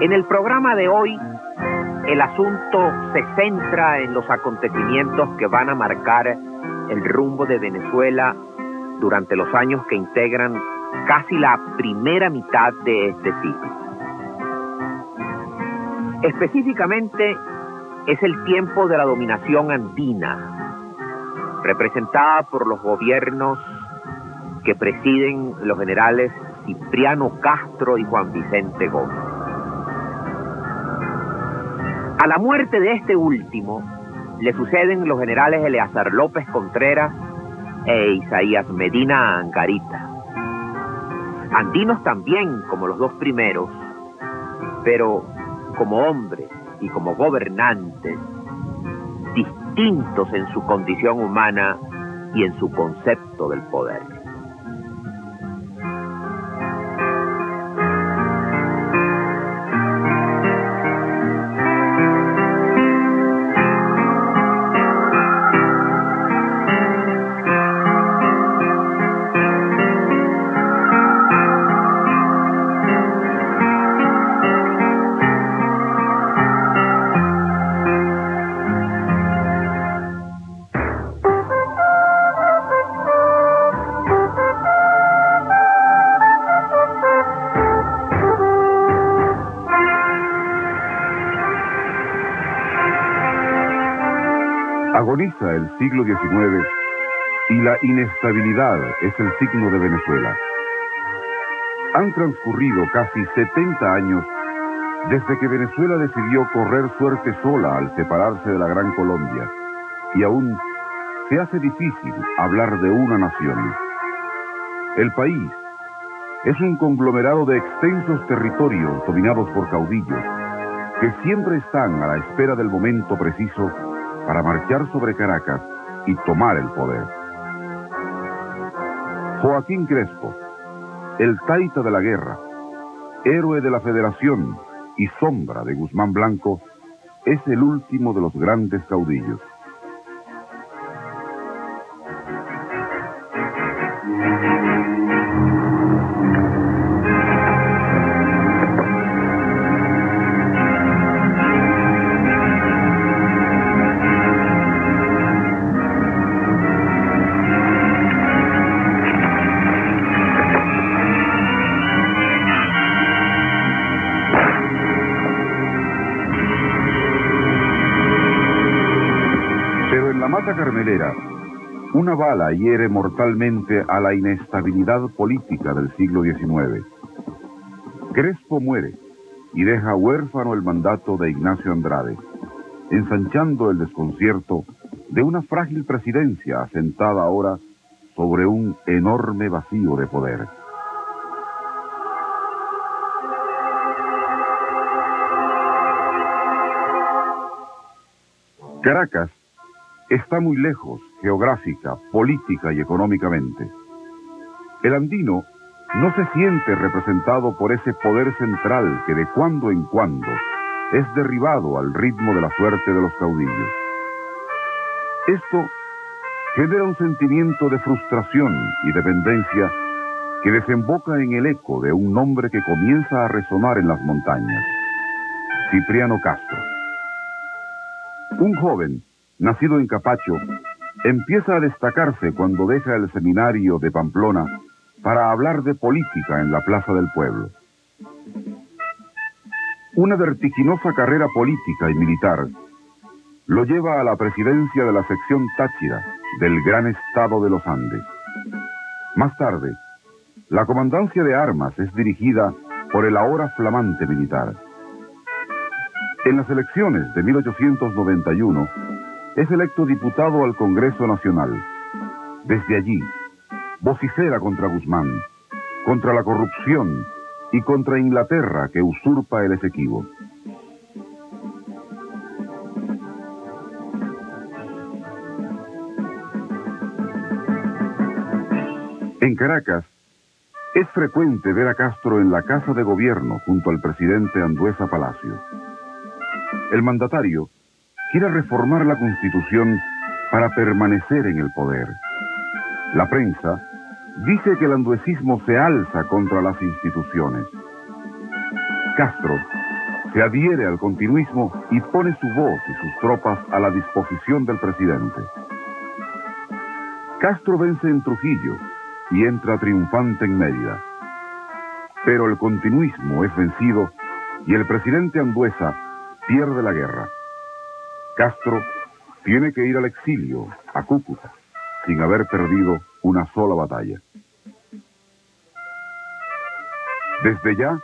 En el programa de hoy, el asunto se centra en los acontecimientos que van a marcar el rumbo de Venezuela durante los años que integran casi la primera mitad de este siglo. Específicamente, es el tiempo de la dominación andina, representada por los gobiernos que presiden los generales Cipriano Castro y Juan Vicente Gómez. A la muerte de este último, le suceden los generales Eleazar López Contreras e Isaías Medina Angarita. Andinos también, como los dos primeros, pero como hombres y como gobernantes, distintos en su condición humana y en su concepto del poder. Agoniza el siglo XIX y la inestabilidad es el signo de Venezuela. Han transcurrido casi 70 años desde que Venezuela decidió correr suerte sola al separarse de la Gran Colombia, y aún se hace difícil hablar de una nación. El país es un conglomerado de extensos territorios dominados por caudillos que siempre están a la espera del momento preciso para marchar sobre Caracas y tomar el poder. Joaquín Crespo, el taita de la guerra, héroe de la Federación y sombra de Guzmán Blanco, es el último de los grandes caudillos. Carmelera, una bala hiere mortalmente a la inestabilidad política del siglo XIX. Crespo muere y deja huérfano el mandato de Ignacio Andrade, ensanchando el desconcierto de una frágil presidencia asentada ahora sobre un enorme vacío de poder. Caracas está muy lejos, geográfica, política y económicamente. El andino no se siente representado por ese poder central que de cuando en cuando es derribado al ritmo de la suerte de los caudillos. Esto genera un sentimiento de frustración y dependencia que desemboca en el eco de un nombre que comienza a resonar en las montañas: Cipriano Castro. Un joven nacido en Capacho, empieza a destacarse cuando deja el seminario de Pamplona para hablar de política en la Plaza del Pueblo. Una vertiginosa carrera política y militar lo lleva a la presidencia de la sección Táchira del Gran Estado de los Andes. Más tarde, la comandancia de armas es dirigida por el ahora flamante militar. En las elecciones de 1891, es electo diputado al Congreso Nacional. Desde allí, vocifera contra Guzmán, contra la corrupción y contra Inglaterra que usurpa el Esequibo. En Caracas, es frecuente ver a Castro en la Casa de Gobierno junto al presidente Andueza Palacio. El mandatario quiere reformar la Constitución para permanecer en el poder. La prensa dice que el anduecismo se alza contra las instituciones. Castro se adhiere al continuismo y pone su voz y sus tropas a la disposición del presidente. Castro vence en Trujillo y entra triunfante en Mérida. Pero el continuismo es vencido y el presidente Andueza pierde la guerra. Castro tiene que ir al exilio, a Cúcuta, sin haber perdido una sola batalla. Desde ya,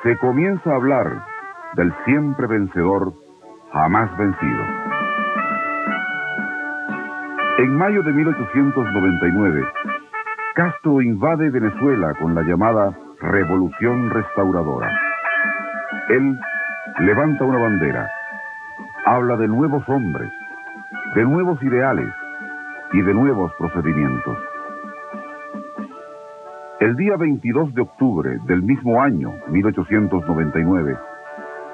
se comienza a hablar del siempre vencedor, jamás vencido. En mayo de 1899, Castro invade Venezuela con la llamada Revolución Restauradora. Él levanta una bandera, habla de nuevos hombres, de nuevos ideales y de nuevos procedimientos. El día 22 de octubre del mismo año, 1899,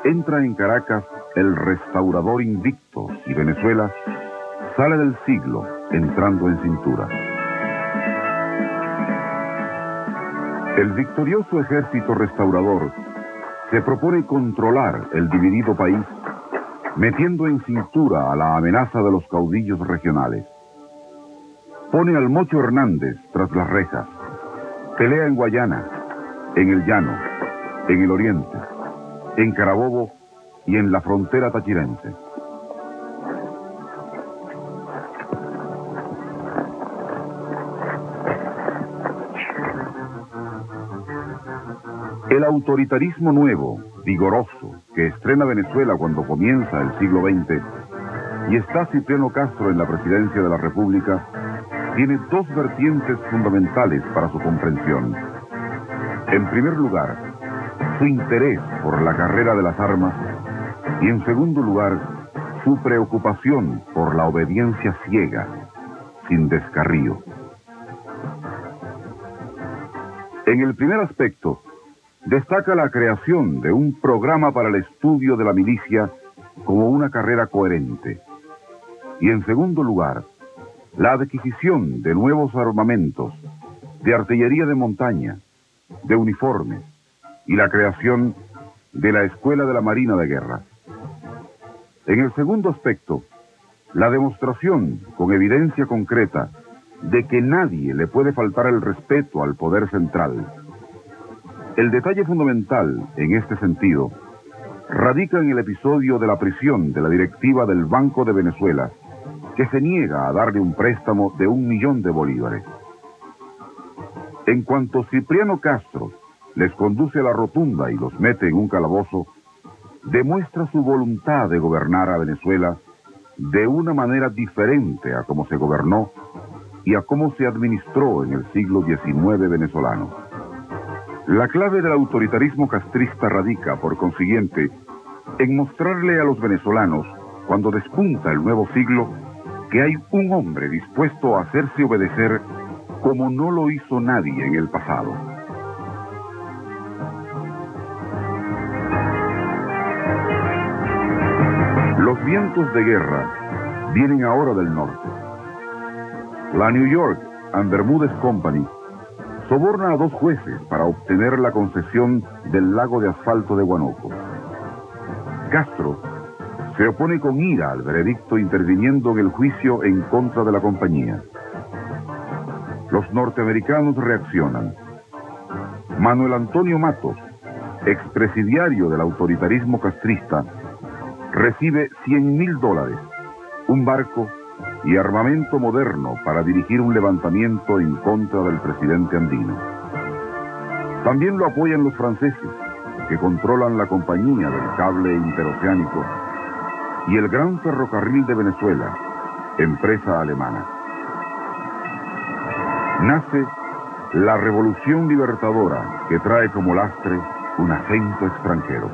entra en Caracas el restaurador invicto y Venezuela sale del siglo entrando en cintura. El victorioso ejército restaurador se propone controlar el dividido país, metiendo en cintura a la amenaza de los caudillos regionales. Pone al Mocho Hernández tras las rejas, pelea en Guayana, en el Llano, en el Oriente, en Carabobo y en la frontera tachirense. El autoritarismo nuevo, vigoroso, que estrena Venezuela cuando comienza el siglo XX y está Cipriano Castro en la presidencia de la República, tiene dos vertientes fundamentales para su comprensión. En primer lugar, su interés por la carrera de las armas y en segundo lugar, su preocupación por la obediencia ciega, sin descarrío. En el primer aspecto, destaca la creación de un programa para el estudio de la milicia como una carrera coherente. Y en segundo lugar, la adquisición de nuevos armamentos, de artillería de montaña, de uniformes y la creación de la Escuela de la Marina de Guerra. En el segundo aspecto, la demostración con evidencia concreta de que nadie le puede faltar el respeto al poder central. El detalle fundamental, en este sentido, radica en el episodio de la prisión de la directiva del Banco de Venezuela, que se niega a darle un préstamo de 1 millón de bolívares. En cuanto Cipriano Castro les conduce a la rotunda y los mete en un calabozo, demuestra su voluntad de gobernar a Venezuela de una manera diferente a cómo se gobernó y a cómo se administró en el siglo XIX venezolano. La clave del autoritarismo castrista radica, por consiguiente, en mostrarle a los venezolanos, cuando despunta el nuevo siglo, que hay un hombre dispuesto a hacerse obedecer como no lo hizo nadie en el pasado. Los vientos de guerra vienen ahora del norte. La New York and Bermúdez Company soborna a 2 jueces para obtener la concesión del lago de asfalto de Huánuco. Castro se opone con ira al veredicto, interviniendo en el juicio en contra de la compañía. Los norteamericanos reaccionan. Manuel Antonio Matos, expresidiario del autoritarismo castrista, recibe $100.000, un barco y armamento moderno para dirigir un levantamiento en contra del presidente andino. También lo apoyan los franceses, que controlan la compañía del cable interoceánico, y el Gran Ferrocarril de Venezuela, empresa alemana. Nace la Revolución Libertadora, que trae como lastre un acento extranjero.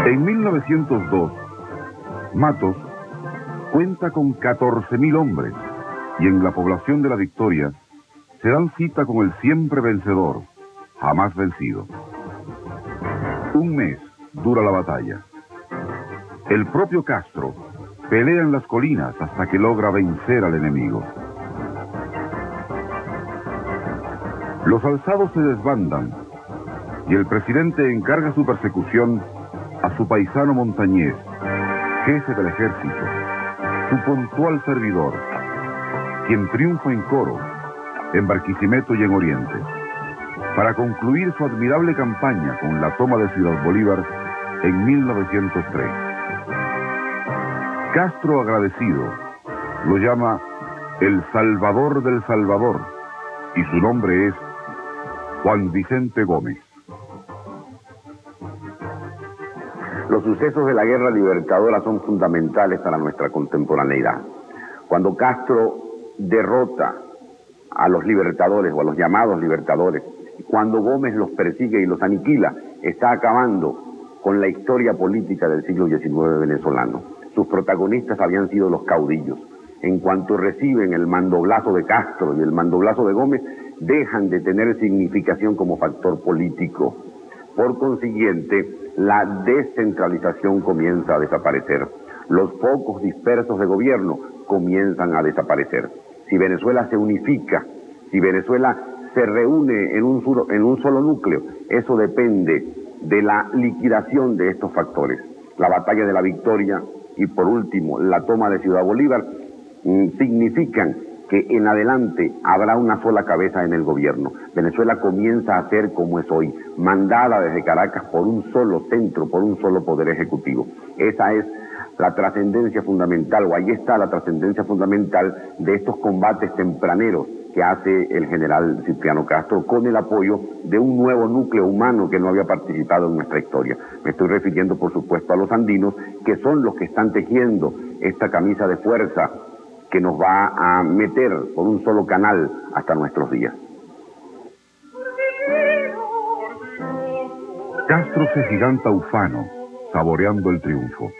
En 1902, Matos cuenta con 14.000 hombres y en la población de La Victoria se dan cita con el siempre vencedor, jamás vencido. Un mes dura la batalla. El propio Castro pelea en las colinas hasta que logra vencer al enemigo. Los alzados se desbandan y el presidente encarga su persecución a su paisano Montañés, jefe del ejército, su puntual servidor, quien triunfa en Coro, en Barquisimeto y en Oriente, para concluir su admirable campaña con la toma de Ciudad Bolívar en 1903. Castro, agradecido, lo llama el Salvador del Salvador, y su nombre es Juan Vicente Gómez. Los sucesos de la Guerra Libertadora son fundamentales para nuestra contemporaneidad. Cuando Castro derrota a los libertadores o a los llamados libertadores, cuando Gómez los persigue y los aniquila, está acabando con la historia política del siglo XIX venezolano. Sus protagonistas habían sido los caudillos. En cuanto reciben el mandoblazo de Castro y el mandoblazo de Gómez, dejan de tener significación como factor político. Por consiguiente, la descentralización comienza a desaparecer. Los focos dispersos de gobierno comienzan a desaparecer. Si Venezuela se unifica, si Venezuela se reúne en un solo núcleo, eso depende de la liquidación de estos factores. La batalla de La Victoria y, por último, la toma de Ciudad Bolívar significan que en adelante habrá una sola cabeza en el gobierno. Venezuela comienza a ser como es hoy, mandada desde Caracas por un solo centro, por un solo poder ejecutivo. Esa es la trascendencia fundamental, o ahí está la trascendencia fundamental de estos combates tempraneros que hace el general Cipriano Castro con el apoyo de un nuevo núcleo humano que no había participado en nuestra historia. Me estoy refiriendo, por supuesto, a los andinos, que son los que están tejiendo esta camisa de fuerza que nos va a meter por un solo canal hasta nuestros días. Castro se giganta ufano, saboreando el triunfo.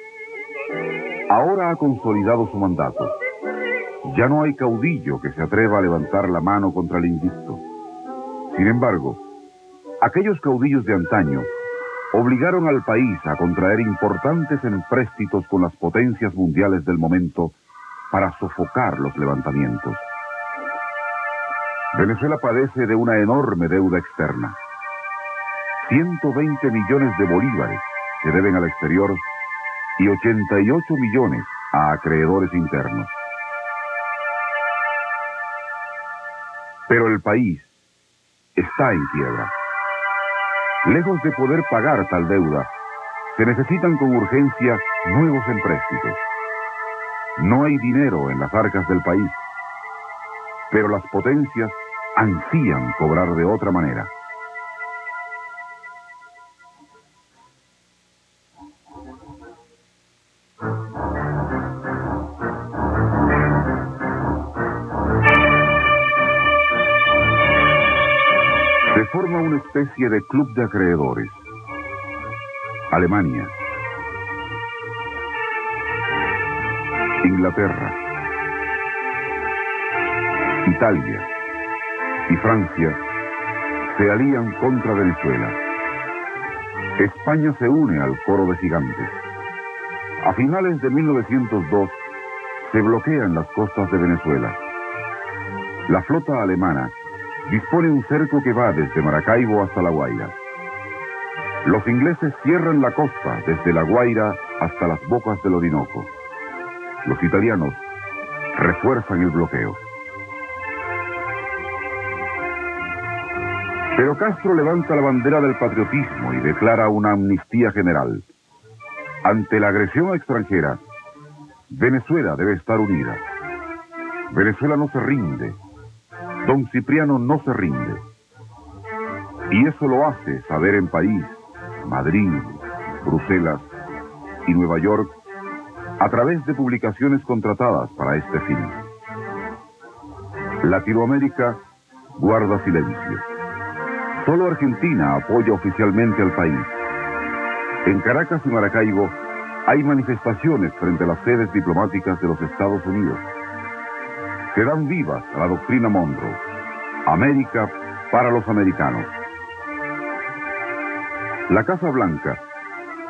Ahora ha consolidado su mandato. Ya no hay caudillo que se atreva a levantar la mano contra el invicto. Sin embargo, aquellos caudillos de antaño obligaron al país a contraer importantes empréstitos con las potencias mundiales del momento para sofocar los levantamientos. Venezuela padece de una enorme deuda externa. 120 millones de bolívares se deben al exterior y 88 millones a acreedores internos. Pero el país está en quiebra. Lejos de poder pagar tal deuda, se necesitan con urgencia nuevos empréstitos. No hay dinero en las arcas del país, pero las potencias ansían cobrar de otra manera. Se forma una especie de club de acreedores. Alemania, Inglaterra, Italia y Francia se alían contra Venezuela. España se une al coro de gigantes. A finales de 1902 se bloquean las costas de Venezuela. La flota alemana dispone un cerco que va desde Maracaibo hasta La Guaira. Los ingleses cierran la costa desde La Guaira hasta las bocas del Orinoco. Los italianos refuerzan el bloqueo. Pero Castro levanta la bandera del patriotismo y declara una amnistía general. Ante la agresión extranjera, Venezuela debe estar unida. Venezuela no se rinde. Don Cipriano no se rinde. Y eso lo hace saber en París, Madrid, Bruselas y Nueva York a través de publicaciones contratadas para este fin. Latinoamérica guarda silencio. Solo Argentina apoya oficialmente al país. En Caracas y Maracaibo hay manifestaciones frente a las sedes diplomáticas de los Estados Unidos. Se dan vivas a la doctrina Monroe. América para los americanos. La Casa Blanca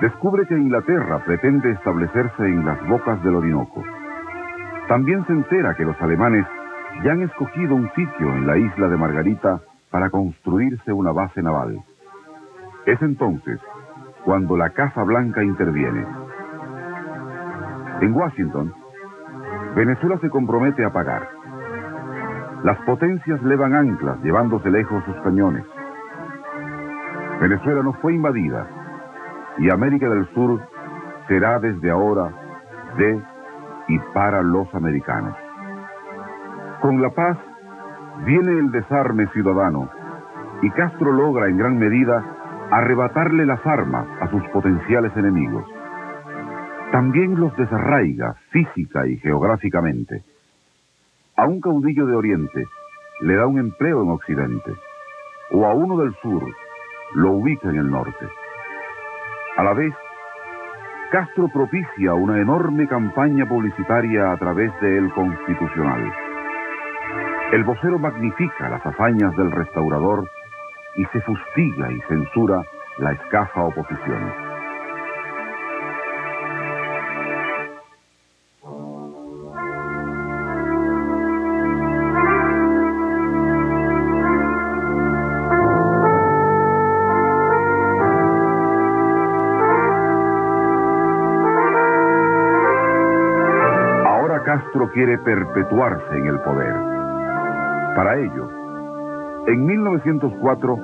descubre que Inglaterra pretende establecerse en las bocas del Orinoco. También se entera que los alemanes ya han escogido un sitio en la isla de Margarita para construirse una base naval. Es entonces cuando la Casa Blanca interviene. En Washington, Venezuela se compromete a pagar. Las potencias levan anclas llevándose lejos sus cañones. Venezuela no fue invadida y América del Sur será desde ahora de y para los americanos. Con la paz viene el desarme ciudadano y Castro logra en gran medida arrebatarle las armas a sus potenciales enemigos. También los desarraiga física y geográficamente. A un caudillo de Oriente le da un empleo en Occidente, o a uno del sur lo ubica en el norte. A la vez, Castro propicia una enorme campaña publicitaria a través de El Constitucional. El vocero magnifica las hazañas del restaurador y se fustiga y censura la escasa oposición. Ahora Castro quiere perpetuarse en el poder. Para ello, en 1904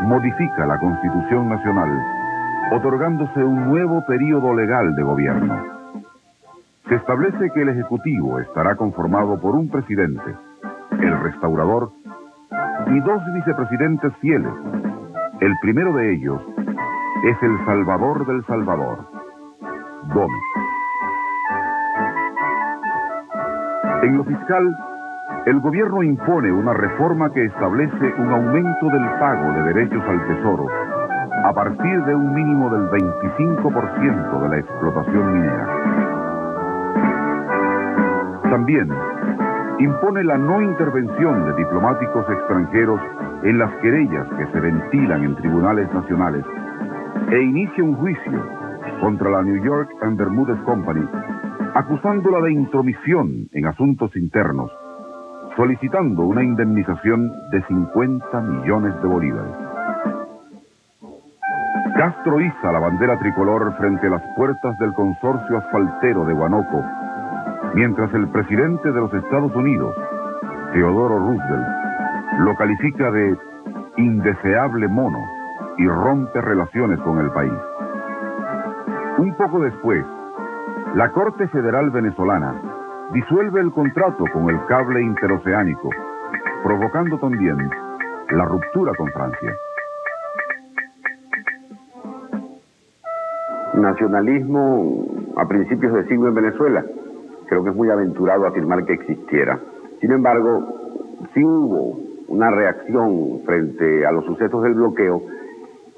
modifica la Constitución Nacional, otorgándose un nuevo período legal de gobierno. Se establece que el Ejecutivo estará conformado por un presidente, el restaurador, y dos vicepresidentes fieles. El primero de ellos es el Salvador del Salvador, Gómez. En lo fiscal, el gobierno impone una reforma que establece un aumento del pago de derechos al Tesoro a partir de un mínimo del 25% de la explotación minera. También impone la no intervención de diplomáticos extranjeros en las querellas que se ventilan en tribunales nacionales e inicia un juicio contra la New York and Bermúdez Company, acusándola de intromisión en asuntos internos, solicitando una indemnización de 50 millones de bolívares. Castro iza la bandera tricolor frente a las puertas del consorcio asfaltero de Huánuco, mientras el presidente de los Estados Unidos, Theodore Roosevelt, lo califica de indeseable mono y rompe relaciones con el país. Un poco después, la Corte Federal Venezolana disuelve el contrato con el cable interoceánico, provocando también la ruptura con Francia. Nacionalismo a principios de siglo en Venezuela. Creo que es muy aventurado afirmar que existiera. Sin embargo, sí hubo una reacción frente a los sucesos del bloqueo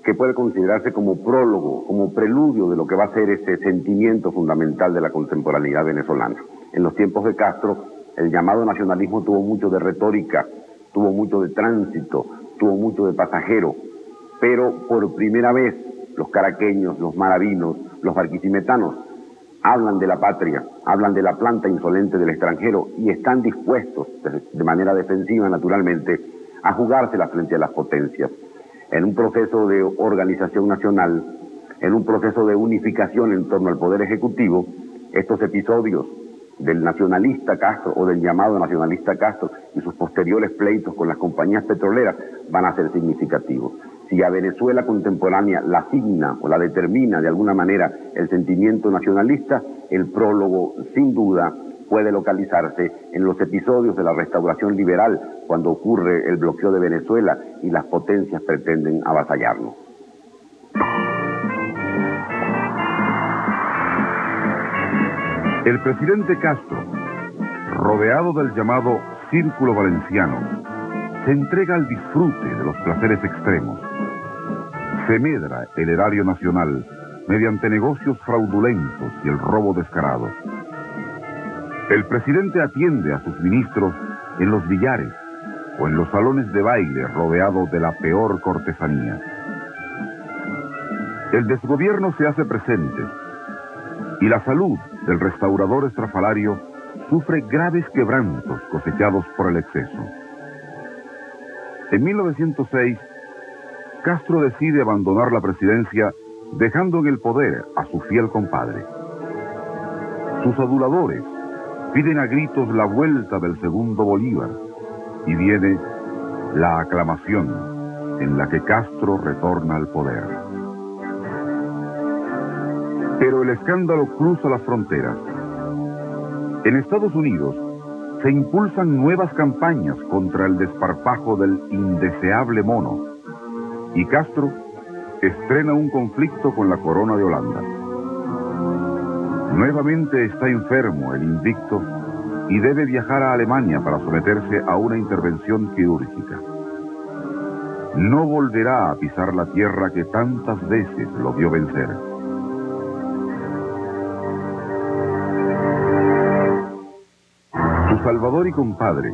que puede considerarse como prólogo, como preludio de lo que va a ser ese sentimiento fundamental de la contemporaneidad venezolana. En los tiempos de Castro, el llamado nacionalismo tuvo mucho de retórica, tuvo mucho de tránsito, tuvo mucho de pasajero, pero por primera vez los caraqueños, los maravinos, los barquisimetanos hablan de la patria, hablan de la planta insolente del extranjero y están dispuestos, de manera defensiva naturalmente, a jugársela frente a las potencias. En un proceso de organización nacional, en un proceso de unificación en torno al Poder Ejecutivo, estos episodios del nacionalista Castro o del llamado nacionalista Castro y sus posteriores pleitos con las compañías petroleras van a ser significativos. Si a Venezuela contemporánea la asigna o la determina de alguna manera el sentimiento nacionalista, el prólogo sin duda puede localizarse en los episodios de la restauración liberal, cuando ocurre el bloqueo de Venezuela y las potencias pretenden avasallarnos. El presidente Castro, rodeado del llamado Círculo Valenciano, se entrega al disfrute de los placeres extremos. Se medra el erario nacional mediante negocios fraudulentos y el robo descarado. El presidente atiende a sus ministros en los billares o en los salones de baile rodeado de la peor cortesanía. El desgobierno se hace presente y la salud del restaurador estrafalario sufre graves quebrantos cosechados por el exceso. En 1906, Castro decide abandonar la presidencia, dejando en el poder a su fiel compadre. Sus aduladores piden a gritos la vuelta del segundo Bolívar, y viene la aclamación en la que Castro retorna al poder. Pero el escándalo cruza las fronteras. En Estados Unidos se impulsan nuevas campañas contra el desparpajo del indeseable mono, y Castro estrena un conflicto con la corona de Holanda. Nuevamente está enfermo el invicto y debe viajar a Alemania para someterse a una intervención quirúrgica. No volverá a pisar la tierra que tantas veces lo vio vencer. Su salvador y compadre,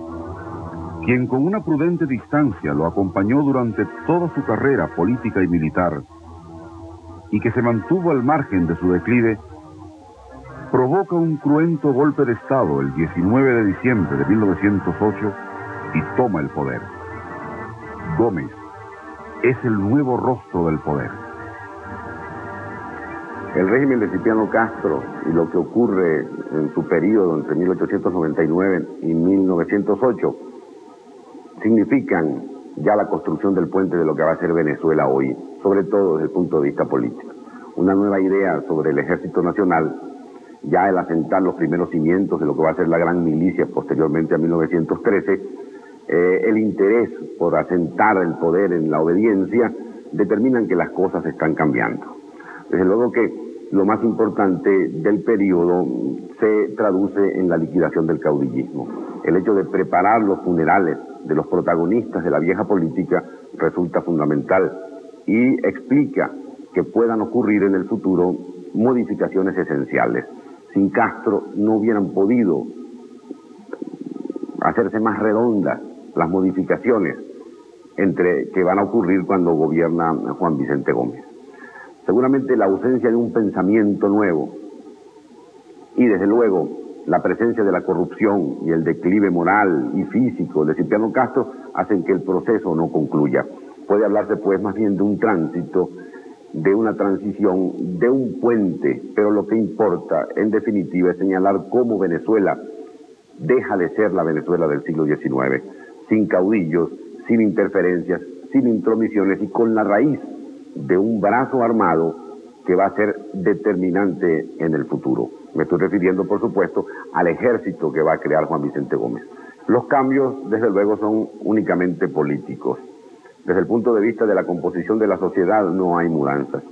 quien con una prudente distancia lo acompañó durante toda su carrera política y militar, y que se mantuvo al margen de su declive, provoca un cruento golpe de Estado el 19 de diciembre de 1908 y toma el poder. Gómez es el nuevo rostro del poder. El régimen de Cipriano Castro y lo que ocurre en su periodo entre 1899 y 1908 significan ya la construcción del puente de lo que va a ser Venezuela hoy, sobre todo desde el punto de vista político. Una nueva idea sobre el Ejército Nacional, ya el asentar los primeros cimientos de lo que va a ser la gran milicia posteriormente a 1913, el interés por asentar el poder en la obediencia, determinan que las cosas están cambiando. Desde luego que lo más importante del periodo se traduce en la liquidación del caudillismo. El hecho de preparar los funerales de los protagonistas de la vieja política resulta fundamental y explica que puedan ocurrir en el futuro modificaciones esenciales. Sin Castro no hubieran podido hacerse más redondas las modificaciones que van a ocurrir cuando gobierna Juan Vicente Gómez. Seguramente la ausencia de un pensamiento nuevo y desde luego la presencia de la corrupción y el declive moral y físico de Cipriano Castro hacen que el proceso no concluya. Puede hablarse pues más bien de un tránsito, de una transición, de un puente, pero lo que importa en definitiva es señalar cómo Venezuela deja de ser la Venezuela del siglo XIX, sin caudillos, sin interferencias, sin intromisiones y con la raíz de un brazo armado que va a ser determinante en el futuro. Me estoy refiriendo, por supuesto, al ejército que va a crear Juan Vicente Gómez. Los cambios, desde luego, son únicamente políticos. Desde el punto de vista de la composición de la sociedad no hay mudanzas,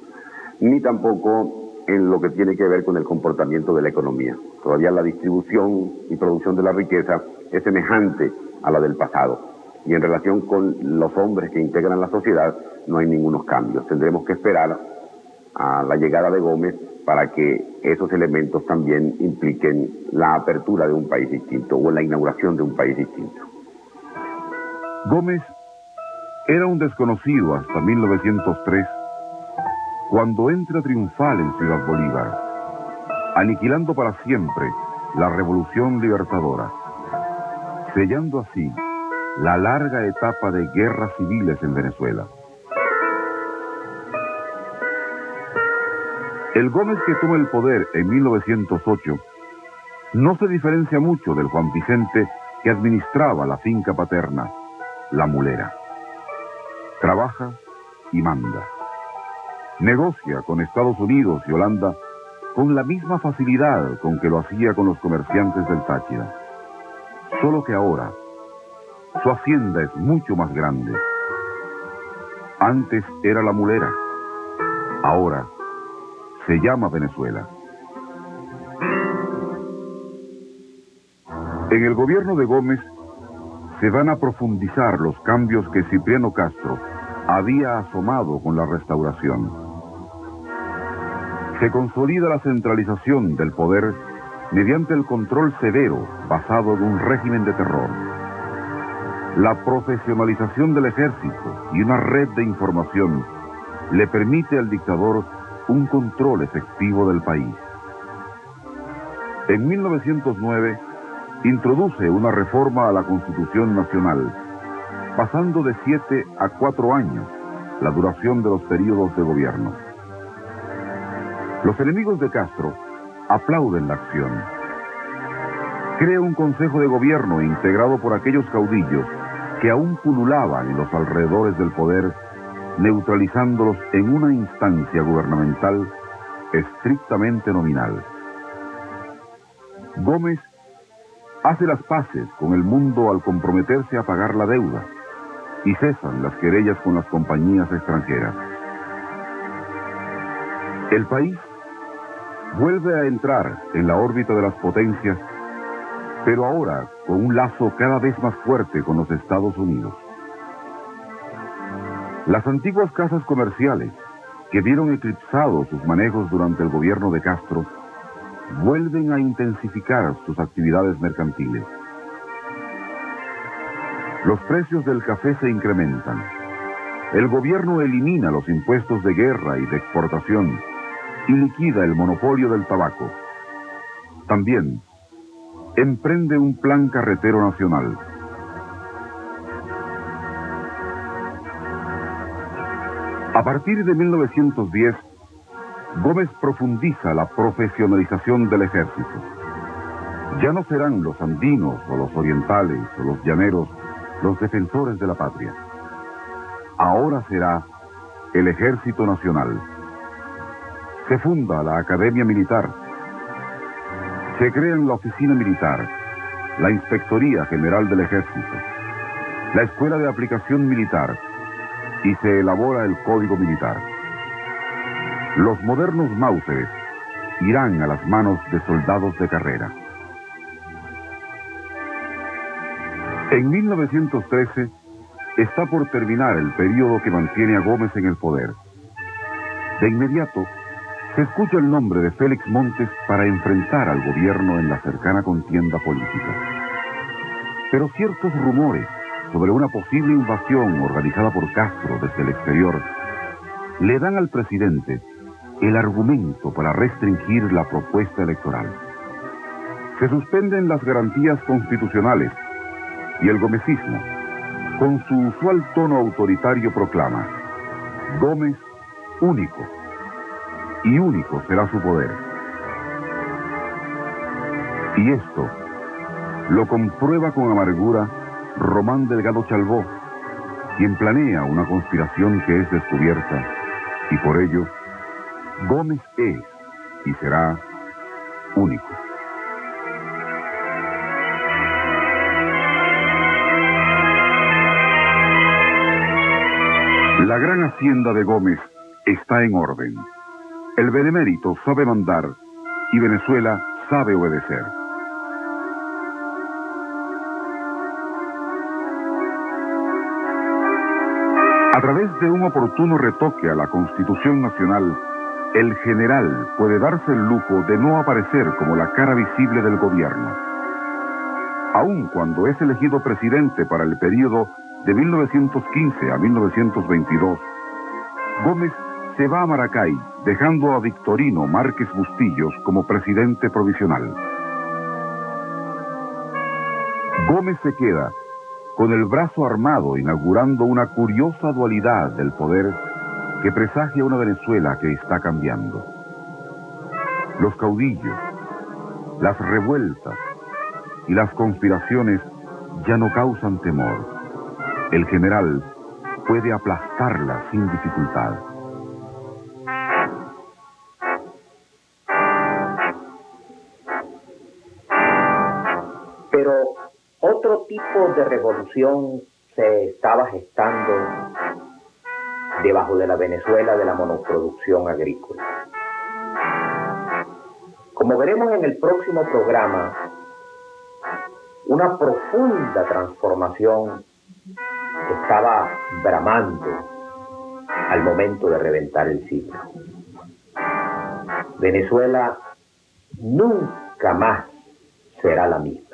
ni tampoco en lo que tiene que ver con el comportamiento de la economía. Todavía la distribución y producción de la riqueza es semejante a la del pasado. Y en relación con los hombres que integran la sociedad no hay ningunos cambios. Tendremos que esperar a la llegada de Gómez para que esos elementos también impliquen la apertura de un país distinto o la inauguración de un país distinto. Gómez era un desconocido hasta 1903, cuando entra triunfal en Ciudad Bolívar, aniquilando para siempre la revolución libertadora, sellando así la larga etapa de guerras civiles en Venezuela. El Gómez que toma el poder en 1908 no se diferencia mucho del Juan Vicente que administraba la finca paterna, La Mulera. Trabaja y manda. Negocia con Estados Unidos y Holanda con la misma facilidad con que lo hacía con los comerciantes del Táchira. Solo que ahora su hacienda es mucho más grande. Antes era La Mulera, ahora se llama Venezuela. En el gobierno de Gómez se van a profundizar los cambios que Cipriano Castro había asomado con la restauración. Se consolida la centralización del poder mediante el control severo basado en un régimen de terror. La profesionalización del ejército y una red de información le permite al dictador un control efectivo del país. En 1909 introduce una reforma a la Constitución Nacional, pasando de 7 a 4 años la duración de los periodos de gobierno. Los enemigos de Castro aplauden la acción. Crea un consejo de gobierno integrado por aquellos caudillos que aún pululaban en los alrededores del poder, neutralizándolos en una instancia gubernamental estrictamente nominal. Gómez hace las paces con el mundo al comprometerse a pagar la deuda y cesan las querellas con las compañías extranjeras. El país vuelve a entrar en la órbita de las potencias, pero ahora con un lazo cada vez más fuerte con los Estados Unidos. Las antiguas casas comerciales, que vieron eclipsados sus manejos durante el gobierno de Castro, vuelven a intensificar sus actividades mercantiles. Los precios del café se incrementan. El gobierno elimina los impuestos de guerra y de exportación y liquida el monopolio del tabaco. También emprende un plan carretero nacional. A partir de 1910, Gómez profundiza la profesionalización del ejército. Ya no serán los andinos o los orientales o los llaneros los defensores de la patria. Ahora será el Ejército Nacional. Se funda la Academia Militar. Se crean la Oficina Militar, la Inspectoría General del Ejército, la Escuela de Aplicación Militar y se elabora el Código Militar. Los modernos Mauseres irán a las manos de soldados de carrera. En 1913 está por terminar el periodo que mantiene a Gómez en el poder. De inmediato se escucha el nombre de Félix Montes para enfrentar al gobierno en la cercana contienda política. Pero ciertos rumores sobre una posible invasión organizada por Castro desde el exterior le dan al presidente el argumento para restringir la propuesta electoral. Se suspenden las garantías constitucionales y el gomecismo, con su usual tono autoritario, proclama: Gómez único, y único será su poder. Y esto lo comprueba con amargura Román Delgado Chalbó, quien planea una conspiración que es descubierta, y por ello Gómez es y será único. La gran hacienda de Gómez está en orden. El benemérito sabe mandar y Venezuela sabe obedecer. A través de un oportuno retoque a la Constitución Nacional, el general puede darse el lujo de no aparecer como la cara visible del gobierno. Aun cuando es elegido presidente para el periodo de 1915 a 1922, Gómez se va a Maracay, dejando a Victorino Márquez Bustillos como presidente provisional. Gómez se queda con el brazo armado, inaugurando una curiosa dualidad del poder que presagia una Venezuela que está cambiando. Los caudillos, Las revueltas y las conspiraciones ya no causan temor. El general puede aplastarlas sin dificultad. Pero otro tipo de revolución se estaba gestando debajo de la Venezuela de la monoproducción agrícola. Como veremos en el próximo programa, una profunda transformación estaba bramando al momento de reventar el ciclo. Venezuela nunca más será la misma.